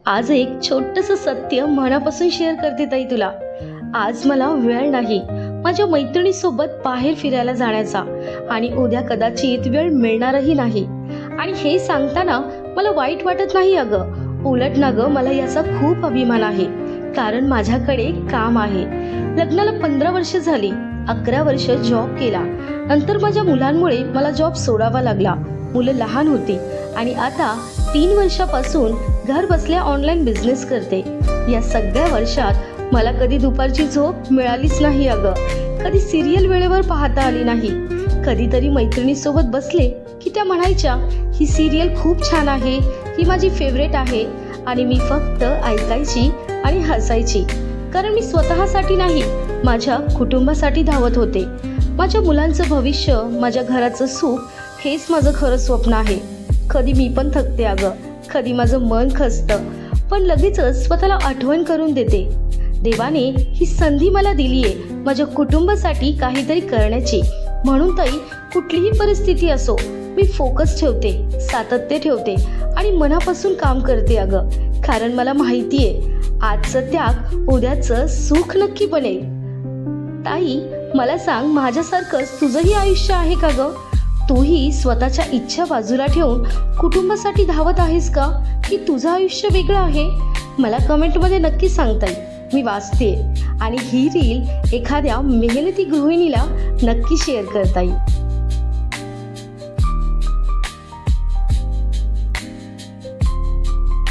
आज एक छोटंसं सत्य मनापासून शेअर करते ताई तुला. आज मला वेळ नाही माझ्या मैत्रिणीसोबत बाहेर फिरायला जाण्याचा आणि उद्या कदाचित वेळ मिळणारही नाही. आणि हे सांगताना मला वाईट वाटत नाही अगं, उलट ना गं, मला याचा खूप अभिमान आहे. कारण माझ्याकडे काम आहे. लग्नाला 15 वर्ष झाली. 11 वर्ष जॉब केला. नंतर माझ्या मुलांमुळे मला जॉब सोडावा लागला. मुलं लहान होती आणि आता 3 वर्षापासून घर बसल्या ऑनलाईन बिझनेस करते. या सगळ्या वर्षात मला कधी दुपारची झोप मिळालीच नाही अगं. कधी सिरियल वेळेवर पाहता आली नाही. कधीतरी मैत्रिणीसोबत बसले की त्या म्हणायच्या, ही सिरियल खूप छान आहे, ही माझी फेवरेट आहे. आणि मी फक्त ऐकायची आणि हसायची. कारण मी स्वतःसाठी नाही, माझ्या कुटुंबासाठी धावत होते. माझ्या मुलांचं भविष्य, माझ्या घराचं सुख हेच माझं खरं स्वप्न आहे. कधी मी पण थकते अगं, कधी माझं मन खचतं, पण लगेचच स्वतःला आठवण करून देते, देवाने ही संधी मला दिली आहे माझ्या कुटुंबासाठी काहीतरी करण्याची. म्हणून ताई, कुठलीही परिस्थिती असो, मी फोकस ठेवते, सातत्य ठेवते आणि मनापासून काम करते अगं. कारण मला माहिती आहे, आजचं त्याग उद्याचं सुख नक्की बनेल. ताई, मला सांग, माझ्यासारखंच तुझंही आयुष्य आहे का गं? तूही स्वतःच्या इच्छा बाजूला ठेवून कुटुंबासाठी धावत आहेस का, की तुझं आयुष्य वेगळं आहे? मला कमेंटमध्ये नक्की सांगता येईल, मी वाचते. आणि ही रील एखाद्या मेहनती गृहिणीला नक्की शेअर करता येईल.